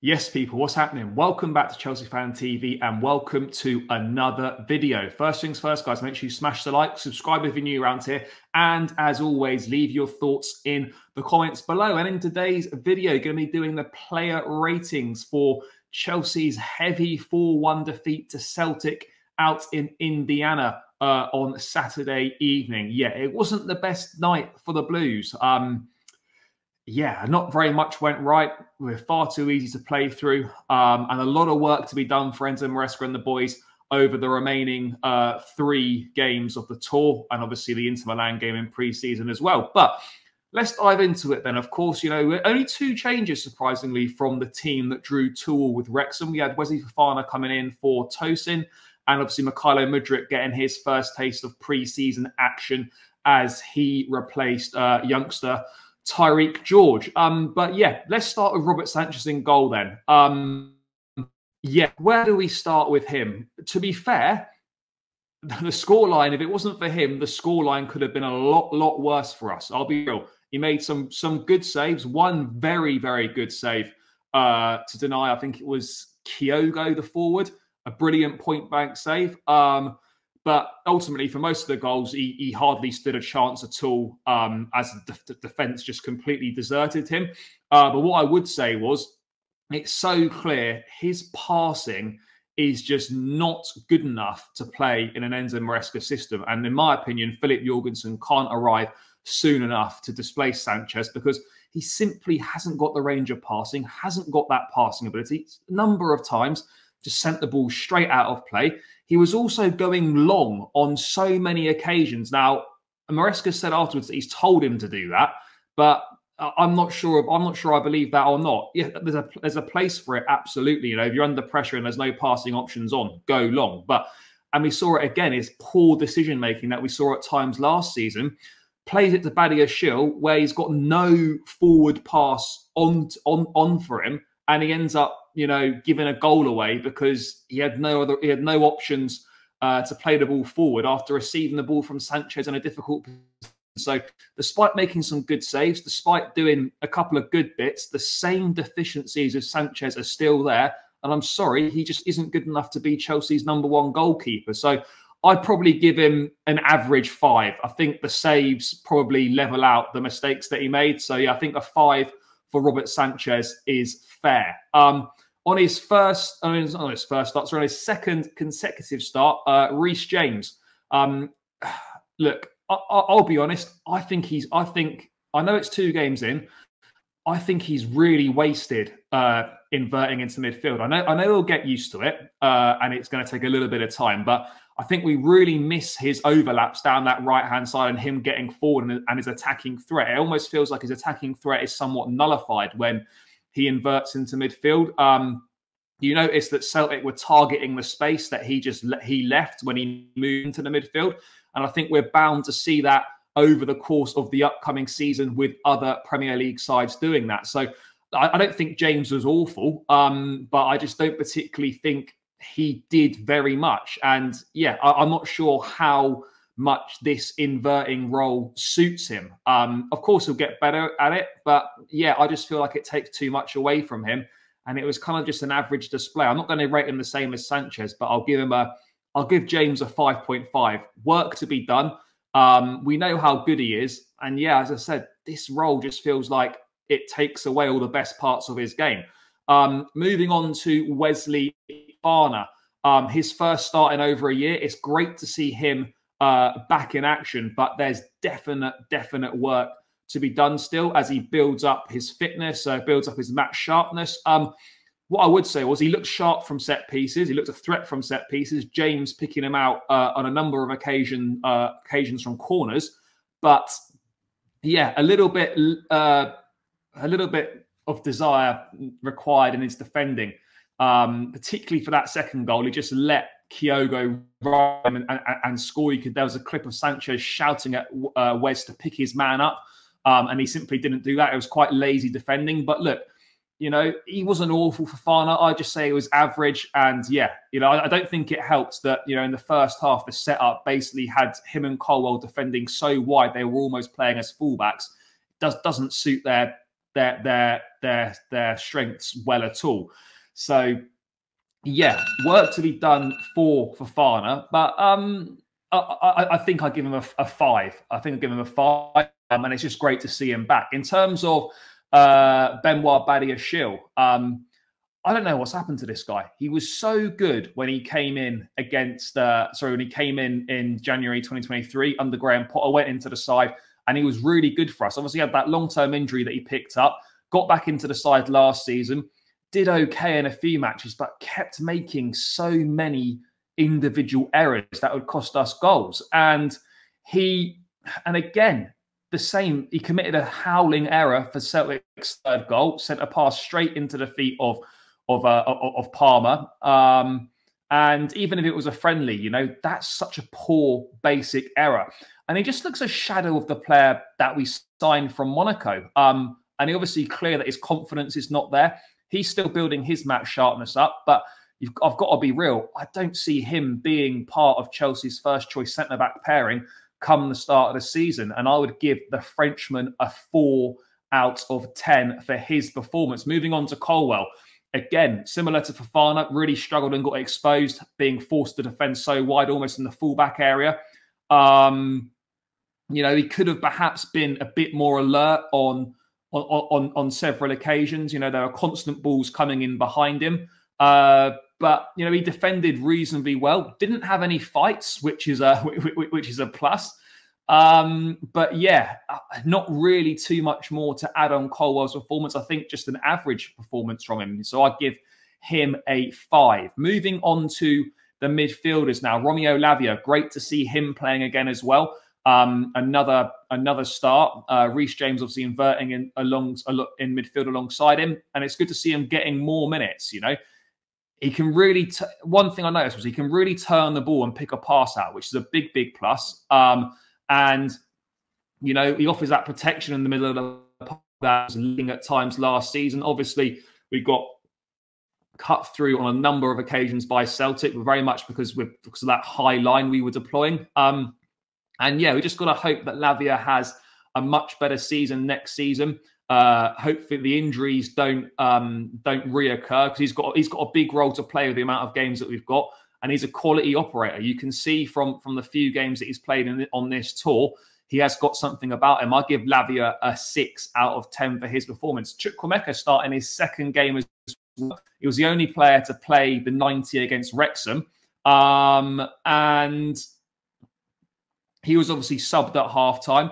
Yes, people, what's happening? Welcome back to Chelsea Fan TV and welcome to another video. First things first, guys, make sure you smash the like, subscribe if you're new around here, and as always, leave your thoughts in the comments below. And in today's video, going to be doing the player ratings for Chelsea's heavy 4-1 defeat to Celtic out in Indiana on Saturday evening. Yeah, it wasn't the best night for the Blues. Yeah, not very much went right. We're far too easy to play through, and a lot of work to be done for Enzo Maresca and the boys over the remaining 3 games of the tour, and obviously the Inter Milan game in pre-season as well. But let's dive into it then. Of course, you know, only 2 changes, surprisingly, from the team that drew 2-2 with Wrexham. We had Wesley Fofana coming in for Tosin, and obviously Mykhailo Mudryk getting his first taste of pre-season action as he replaced youngster Tyreek George. But yeah, let's start with Robert Sanchez in goal then. Yeah, where do we start with him? To be fair, the scoreline, if it wasn't for him, the scoreline could have been a lot worse for us. I'll be real. He made some good saves. One very, very good save to deny, I think it was Kyogo, the forward. A brilliant point-blank save. But ultimately, for most of the goals, he hardly stood a chance at all as the defence just completely deserted him. But what I would say was, it's so clear his passing is just not good enough to play in an Enzo Maresca system. And in my opinion, Philip Jorgensen can't arrive soon enough to displace Sanchez because he simply hasn't got the range of passing, hasn't got that passing ability. A number of times, just sent the ball straight out of play. He was also going long on so many occasions. Now, Maresca said afterwards that he's told him to do that, but I'm not sure I believe that or not. Yeah, there's a place for it, absolutely. You know, if you're under pressure and there's no passing options on, go long. And we saw it again, is poor decision making that we saw at times last season. Plays it to Badiashile, where he's got no forward pass on for him, and he ends up, you know, giving a goal away because he had no options to play the ball forward after receiving the ball from Sanchez in a difficult position. So despite making some good saves, despite doing a couple of good bits, the same deficiencies of Sanchez are still there. And I'm sorry, he just isn't good enough to be Chelsea's #1 goalkeeper. So I'd probably give him an average 5. I think the saves probably level out the mistakes that he made. So yeah, I think a 5 for Robert Sanchez is fair. On his first, on his second consecutive start, Reece James. Look, I'll be honest. I know it's 2 games in. I think he's really wasted inverting into midfield. I know he'll get used to it, and it's going to take a little bit of time. But I think we really miss his overlaps down that right-hand side and him getting forward and his attacking threat. It almost feels like his attacking threat is somewhat nullified when he inverts into midfield. You notice that Celtic were targeting the space that he left when he moved into the midfield. And I think we're bound to see that over the course of the upcoming season with other Premier League sides doing that. So I don't think James was awful, but I just don't particularly think he did very much. And yeah, I'm not sure how much this inverting role suits him. Of course, he'll get better at it, but yeah, I just feel like it takes too much away from him. And it was kind of just an average display. I'm not going to rate him the same as Sanchez, but I'll give James a 5.5. Work to be done. We know how good he is. And yeah, as I said, this role just feels like it takes away all the best parts of his game. Moving on to Wesley Fofana. His first start in over a year. It's great to see him back in action, but there's definite work to be done still as he builds up his fitness, builds up his match sharpness. What I would say was he looked sharp from set pieces. He looked a threat from set pieces. James picking him out on a number of occasions from corners, but yeah, a little bit of desire required in his defending, particularly for that second goal. He just let Kyogo run and score. There was a clip of Sanchez shouting at Wes to pick his man up, and he simply didn't do that. It was quite lazy defending. But look, you know, he wasn't awful for Fofana. I'd just say it was average. And yeah, you know, I don't think it helped that, you know, in the first half, the setup basically had him and Colwell defending so wide they were almost playing as fullbacks. Doesn't suit their their strengths well at all. So yeah, work to be done for Fofana, but I think I give him a 5. I think I give him a 5, and it's just great to see him back. In terms of Benoit Badiashile, I don't know what's happened to this guy. He was so good when he came in when he came in January 2023 under Graham Potter, went into the side, and he was really good for us. Obviously, he had that long-term injury that he picked up, got back into the side last season, did okay in a few matches, but kept making so many individual errors that would cost us goals. And again, the same, he committed a howling error for Celtic's third goal, sent a pass straight into the feet of Palmer. And even if it was a friendly, that's such a poor basic error. And he just looks a shadow of the player that we signed from Monaco. And he obviously clear that his confidence is not there. He's still building his match sharpness up, but I've got to be real. I don't see him being part of Chelsea's first choice centre-back pairing come the start of the season. And I would give the Frenchman a 4 out of 10 for his performance. Moving on to Colwill. Again, similar to Fofana, really struggled and got exposed, being forced to defend so wide, almost in the fullback area. He could have perhaps been a bit more alert on several occasions. There are constant balls coming in behind him. But he defended reasonably well. Didn't have any fights, which is a plus. But yeah, not really too much more to add on Colwell's performance. I think just an average performance from him. So I'd give him a 5. Moving on to the midfielders now. Romeo Lavia, great to see him playing again as well. Another start. Reece James obviously inverting in midfield alongside him, and it's good to see him getting more minutes. He can really. One thing I noticed was he can really turn the ball and pick a pass out, which is a big plus. And he offers that protection in the middle of the park that was leading at times last season. Obviously, we got cut through on a number of occasions by Celtic, very much because of that high line we were deploying. And yeah, we just got to hope that Lavia has a much better season next season. Hopefully the injuries don't reoccur, because he's got a big role to play with the amount of games that we've got, and he's a quality operator. You can see from the few games that he's played on this tour, he has got something about him. I give Lavia a 6 out of 10 for his performance. Chukwuemeka starting his second game as well. He was the only player to play the 90 against Wrexham, and he was obviously subbed at half-time.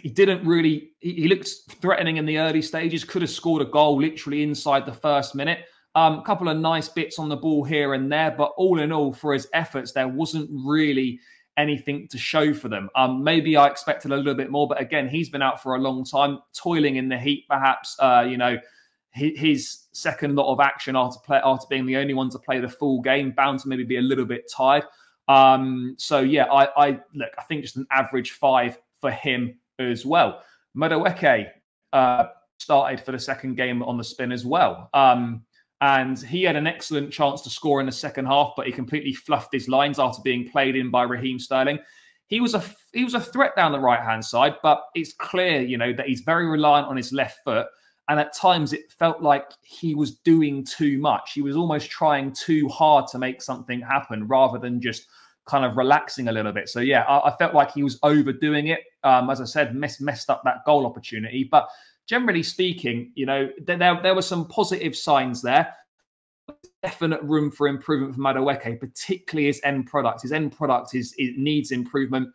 He didn't really... He looked threatening in the early stages, could have scored a goal literally inside the first minute. A couple of nice bits on the ball here and there, but all in all, for his efforts, there wasn't really anything to show for them. Maybe I expected a little bit more, but again, he's been out for a long time, toiling in the heat, perhaps. His second lot of action after being the only one to play the full game, bound to maybe be a little bit tired. So yeah, I think just an average 5 for him as well. Madueke started for the second game on the spin as well. And he had an excellent chance to score in the second half, but he completely fluffed his lines after being played in by Raheem Sterling. He was a threat down the right-hand side, but it's clear, that he's very reliant on his left foot. And at times it felt like he was doing too much. He was almost trying too hard to make something happen rather than just kind of relaxing a little bit. So yeah, I felt like he was overdoing it. As I said, messed up that goal opportunity. But generally speaking, there were some positive signs there. Definite room for improvement for Madueke, particularly his end product. His end product needs improvement.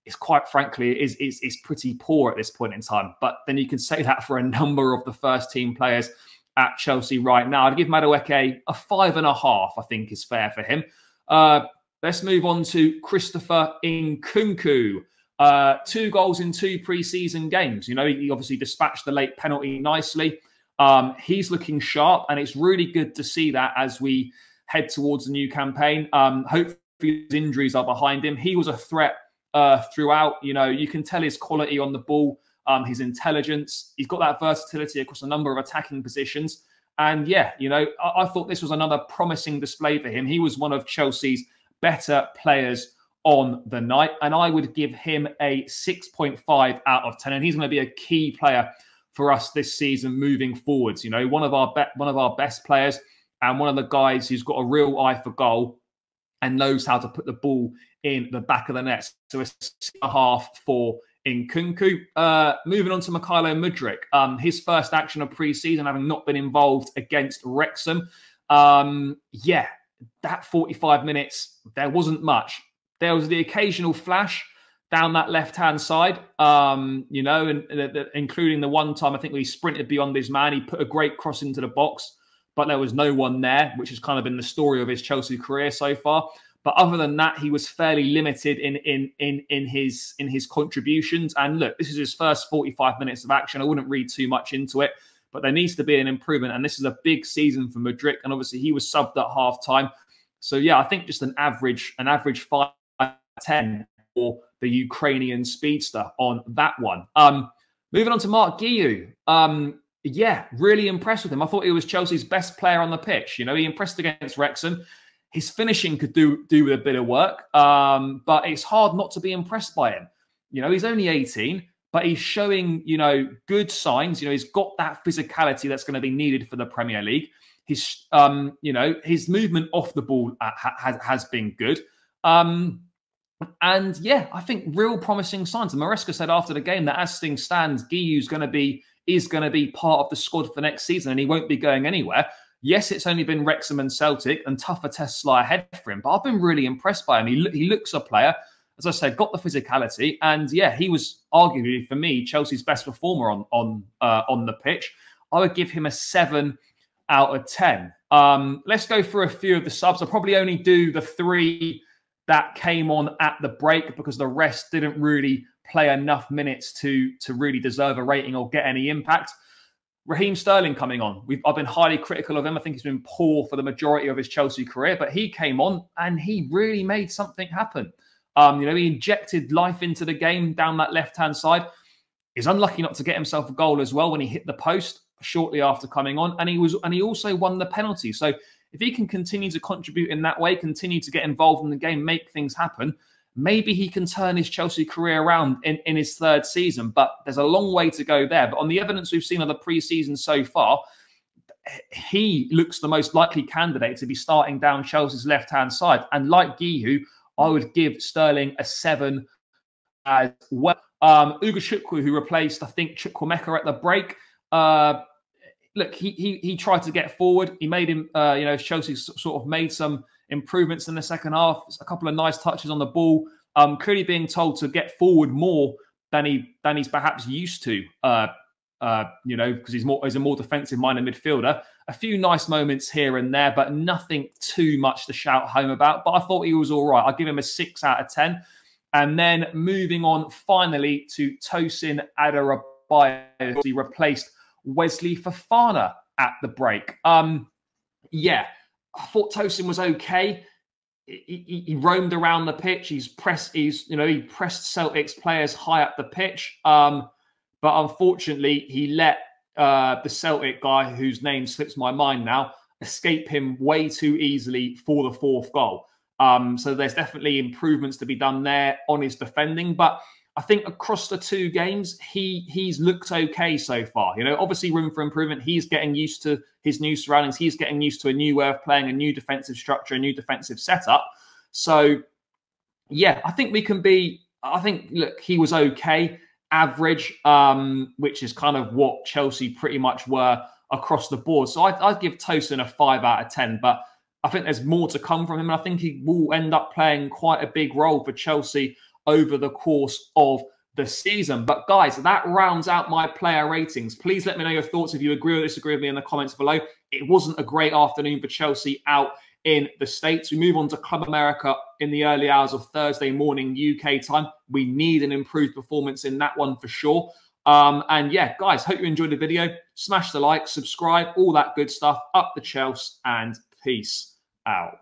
It's quite frankly, is pretty poor at this point in time. But then you can say that for a number of the first team players at Chelsea right now. I'd give Madueke a 5.5, I think is fair for him. Let's move on to Christopher Nkunku. 2 goals in 2 pre-season games. He obviously dispatched the late penalty nicely. He's looking sharp, and it's really good to see that as we head towards the new campaign. Hopefully his injuries are behind him. He was a threat throughout. You can tell his quality on the ball, his intelligence. He's got that versatility across a number of attacking positions. And yeah, I thought this was another promising display for him. He was one of Chelsea's better players on the night, and I would give him a 6.5 out of 10. And he's going to be a key player for us this season moving forwards. You know, one of our best players and one of the guys who's got a real eye for goal and knows how to put the ball in the back of the net. So it's 6.5 for Nkunku. Moving on to Mykhailo Mudryk. His first action of pre-season, having not been involved against Wrexham. Yeah, that 45 minutes, there wasn't much. There was the occasional flash down that left-hand side, you know, and including the one time, I think he sprinted beyond his man. He put a great cross into the box, but there was no one there, which has kind of been the story of his Chelsea career so far. But other than that, he was fairly limited in his contributions. And look, this is his first 45 minutes of action. I wouldn't read too much into it, but there needs to be an improvement. And this is a big season for Mudryk. And obviously, he was subbed at half-time. So yeah, I think just an average 5/10 for the Ukrainian speedster on that one. Moving on to Mark Guiu. Yeah, really impressed with him. I thought he was Chelsea's best player on the pitch. You know, he impressed against Wrexham. His finishing could do with a bit of work, but it's hard not to be impressed by him. You know, he's only 18, but he's showing, you know, good signs. You know, he's got that physicality that's going to be needed for the Premier League. His, you know, his movement off the ball has been good. And yeah, I think real promising signs. And Maresca said after the game that as things stand, Guiu's is going to be part of the squad for next season, and he won't be going anywhere. Yes, it's only been Wrexham and Celtic, and tougher tests lie ahead for him. But I've been really impressed by him. He looks a player, as I said, got the physicality, and yeah, he was arguably for me Chelsea's best performer on the pitch. I would give him a 7 out of 10. Let's go through a few of the subs. I'll probably only do the 3 that came on at the break because the rest didn't really play enough minutes to really deserve a rating or get any impact. Raheem Sterling coming on. I've been highly critical of him. I think he's been poor for the majority of his Chelsea career, but he came on and he really made something happen. You know, he injected life into the game down that left-hand side. He's unlucky not to get himself a goal as well when he hit the post shortly after coming on, and he also won the penalty. So if he can continue to contribute in that way, continue to get involved in the game, make things happen, maybe he can turn his Chelsea career around in his 3rd season. But there's a long way to go there. But on the evidence we've seen of the pre-season so far, he looks the most likely candidate to be starting down Chelsea's left-hand side. And like Guiu, I would give Sterling a 7 as well. Ugo Chukwu, who replaced, I think, Chukwuemeka at the break. Look, he tried to get forward. He made him, you know, Chelsea sort of made some improvements in the second half. A couple of nice touches on the ball. Clearly being told to get forward more than he's perhaps used to. You know, because he's a more defensive-minded midfielder. A few nice moments here and there, but nothing too much to shout home about. But I thought he was all right. I'll give him a 6 out of 10. And then moving on finally to Tosin Adarabioyo, he replaced Wesley Fofana at the break. Yeah, I thought Tosin was okay. He roamed around the pitch. He pressed Celtic's players high up the pitch. But unfortunately, he let the Celtic guy, whose name slips my mind now, escape him way too easily for the 4th goal. So there's definitely improvements to be done there on his defending. But I think across the 2 games, he's looked okay so far. You know, obviously room for improvement. He's getting used to his new surroundings. He's getting used to a new way of playing, a new defensive structure, a new defensive setup. So, yeah, I think we can be... I think, look, he was okay, average, which is kind of what Chelsea pretty much were across the board. So I'd give Tosin a 5 out of 10, but I think there's more to come from him. And I think he will end up playing quite a big role for Chelsea over the course of the season. But guys, that rounds out my player ratings. Please let me know your thoughts if you agree or disagree with me in the comments below. It wasn't a great afternoon for Chelsea out in the States. We move on to Club America in the early hours of Thursday morning UK time. We need an improved performance in that one for sure. And yeah, guys, hope you enjoyed the video. Smash the like, subscribe, all that good stuff. Up the Chelsea, and peace out.